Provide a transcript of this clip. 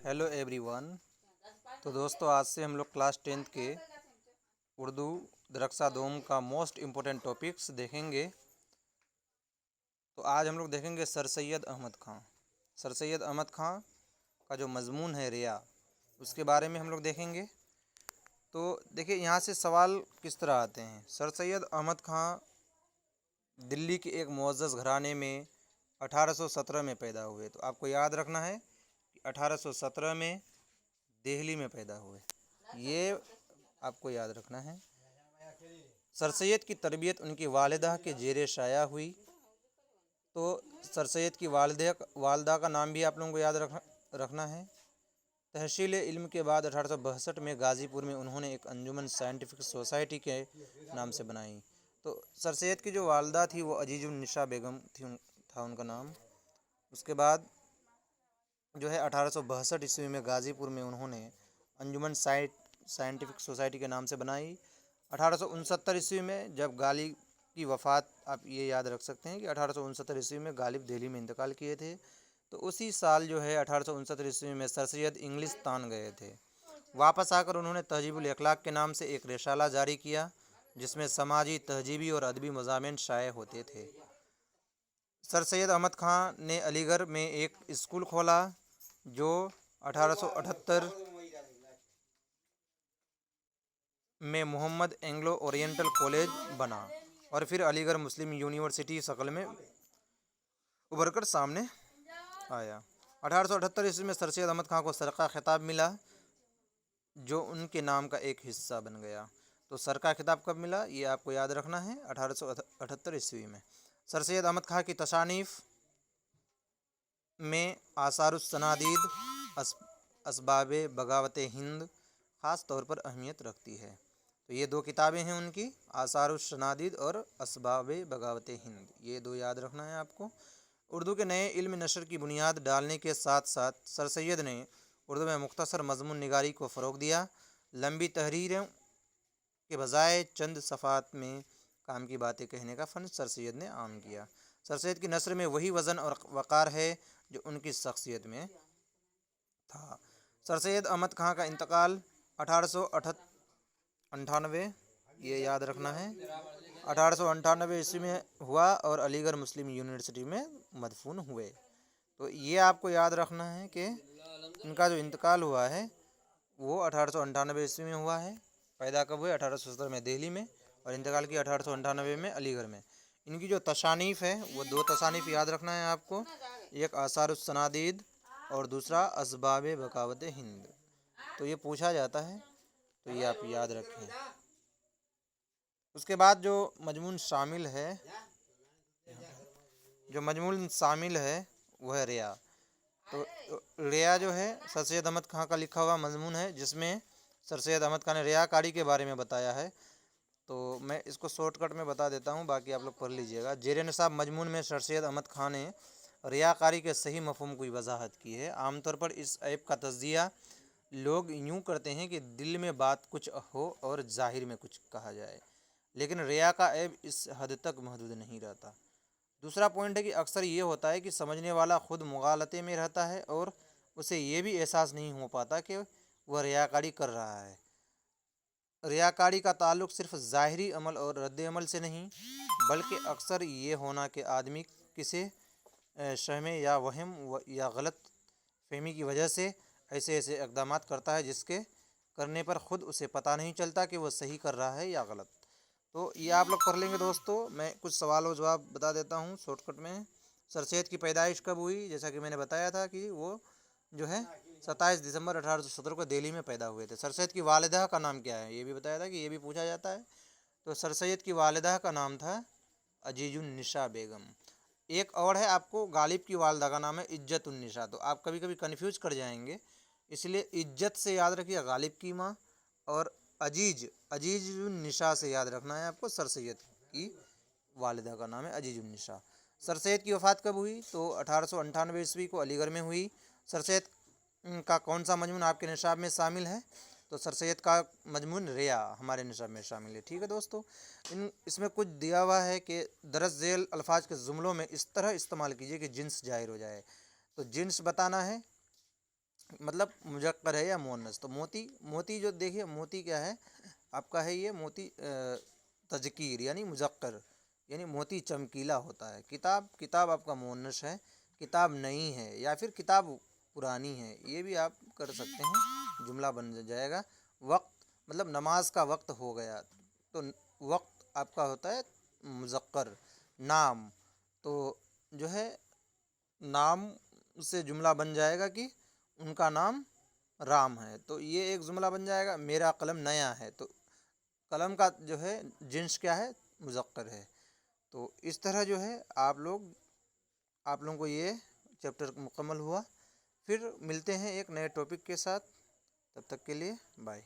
Hello everyone. तो दोस्तों, आज से हम लोग क्लास 10th के उर्दू दरक्षा दोम का मोस्ट इम्पोर्टेंट टॉपिक्स देखेंगे। तो आज हम लोग देखेंगे सर सैयद अहमद ख़ां। सर सैयद अहमद ख़ां का जो मज़मून है रिया, उसके बारे में हम लोग देखेंगे। तो देखिए, यहाँ से सवाल किस तरह आते हैं। सर सैयद अहमद ख़ां दिल्ली के एक मुअज़्ज़ज़ घराने में 1817 में पैदा हुए। तो आपको याद रखना है कि 1817 में दिल्ली में पैदा हुए, ये आपको याद रखना है। सर सैयद की तरबियत उनकी वालिदा के ज़ेरे शाया हुई। तो सर सैयद की वालिदा का नाम भी आप लोगों को याद रखना है। तहसील इल्म के बाद 1862 में गाज़ीपुर में उन्होंने एक अंजुमन साइंटिफिक सोसाइटी के नाम से बनाई। तो सर सैयद की जो वालिदा थी वो अजीजुन्निसा बेगम था उनका नाम। उसके बाद जो है 1862 ईस्वी में गाज़ीपुर में उन्होंने अंजुमन साइंटिफिक सोसाइटी के नाम से बनाई। 1869 ईस्वी में जब गालिब की वफ़ात, आप ये याद रख सकते हैं कि 1869 ईस्वी में गालिब दिल्ली में इंतकाल किए थे। तो उसी साल जो है 1869 ईस्वी में सर सैयद इंग्लिस्तान गए थे। वापस आकर उन्होंने तहजीबुल अखलाक के नाम से एक रिसाला जारी किया, जिसमें समाजी, तहजीबी और अदबी मज़ामीन शाये होते थे। सर सैयद अहमद ख़ां ने अलीगढ़ में एक स्कूल खोला जो 1878 में मोहम्मद एंग्लो ओरिएंटल कॉलेज बना और फिर अलीगढ़ मुस्लिम यूनिवर्सिटी शक्ल में उभर कर सामने आया। 1878 ईस्वी में सर सैयद अहमद ख़ां को सरका खिताब मिला, जो उनके नाम का एक हिस्सा बन गया। तो सर का खिताब कब मिला, ये आपको याद रखना है, 1878 ईस्वी में। सर सैयद अहमद ख़ां की तसानीफ़ में आसारुस सनादीद, असबाब बगावत हिंद ख़ास तौर पर अहमियत रखती है। तो ये दो किताबें हैं उनकी, आसारुस सनादीद और असबाब बगावत हिंद, ये दो याद रखना है आपको। उर्दू के नए इल्म नशर की बुनियाद डालने के साथ साथ सर सैयद ने उर्दू में मुख्तसर मज़मून निगारी को फ़रोग़ दिया। लंबी तहरीरों के बजाय चंद सफ़ात में काम की बातें कहने का फ़न सर सैयद ने आम किया। सर सैयद की नस्र में वही वज़न और वक़ार है जो उनकी शख्सियत में था। सर सैयद अहमद ख़ां का इंतकाल 1898, ये याद रखना है, 1898 ईस्वी में हुआ और अलीगढ़ मुस्लिम यूनिवर्सिटी में मदफून हुए। तो ये आपको याद रखना है कि इनका जो इंतकाल हुआ है वो 1898 ईस्वी में हुआ है। पैदा कब हुए, 1870 में दिल्ली में, और इंतकाल किया 1898 में अलीगढ़ में। इनकी जो तसानीफ़ है वो दो तसानीफ़ याद रखना है आपको, एक आसारुस सनादीद और दूसरा असबाब बगावत हिंद। तो ये पूछा जाता है, तो ये आप याद रखें। उसके बाद जो मजमून शामिल है वो है रिया। तो रिया जो है सर सैयद अहमद ख़ां का लिखा हुआ मजमून है, जिसमें सर सैयद अहमद ख़ां ने रियाकारी के बारे में बताया है। तो मैं इसको शॉर्टकट में बता देता हूँ, बाकी आप लोग पढ़ लीजिएगा। ज़ेरे निसाब मजमून में सर सैयद अहमद ख़ां ने रियाकारी के सही मफ़हूम की वजाहत की है। आमतौर पर इस ऐब का तज़किया लोग यूँ करते हैं कि दिल में बात कुछ हो और ज़ाहिर में कुछ कहा जाए, लेकिन रिया का ऐब इस हद तक महदूद नहीं रहता। दूसरा पॉइंट है कि अक्सर ये होता है कि समझने वाला खुद मुगालते में रहता है और उसे ये भी एहसास नहीं हो पाता कि वह रियाकारी कर रहा है। रियाकारी का ताल्लुक़ सिर्फ़ ज़ाहिरी अमल और रद्द-ए-अमल से नहीं, बल्कि अक्सर ये होना कि आदमी किसी शहम या वहम या गलत फहमी की वजह से ऐसे इक़दामात करता है जिसके करने पर ख़ुद उसे पता नहीं चलता कि वह सही कर रहा है या गलत। तो ये आप लोग पढ़ लेंगे दोस्तों। मैं कुछ सवाल और जवाब बता देता हूँ शॉर्टकट में। सर सैयद की पैदाइश कब हुई, जैसा कि मैंने बताया था कि वो जो है 27 दिसंबर 1817 को दिल्ली में पैदा हुए थे। सर सैयद की वालिदा का नाम क्या है, ये भी बताया था कि ये भी पूछा जाता है। तो सर सैयद की वालिदा का नाम था अजीजुन्निसा बेगम। एक और है, आपको गालिब की वालिदा का नाम है इज्जतुन्निसा। तो आप कभी कभी कन्फ्यूज कर जाएंगे, इसलिए इज्जत से याद रखिए गालिब की माँ, और अजीजुन्निसा से याद रखना है आपको सर सैयद की वालिदा का नाम है अजीजुन्निसा। सर सैयद की वफ़ात कब हुई, तो 1898 ईस्वी को अलीगढ़ में हुई। सर सैयद का कौन सा मजमून आपके निसाब में शामिल है, तो सर सैयद का मजमून रिया हमारे निसाब में शामिल है। ठीक है दोस्तों, इसमें कुछ दिया हुआ है कि दरज झेल अल्फाज के जुमलों में इस तरह इस्तेमाल कीजिए कि जिन्स जाहिर हो जाए। तो जिन्स बताना है, मतलब मुजक्कर है या मुअन्नस। तो मोती, मोती जो देखिए मोती क्या है आपका है, ये मोती तजकीर यानी मुजक्कर, यानी मोती चमकीला होता है। किताब, किताब आपका मुअन्नस है, किताब नई है या फिर किताब पुरानी है, ये भी आप कर सकते हैं, जुमला बन जाएगा। वक्त मतलब नमाज का वक्त हो गया, तो वक्त आपका होता है मुजक्कर। नाम, तो जो है नाम से जुमला बन जाएगा कि उनका नाम राम है, तो ये एक जुमला बन जाएगा। मेरा कलम नया है, तो कलम का जो है जिन्स क्या है, मुजक्कर है। तो इस तरह जो है आप लोगों को ये चैप्टर मुकम्मल हुआ। फिर मिलते हैं एक नए टॉपिक के साथ, तब तक के लिए बाय।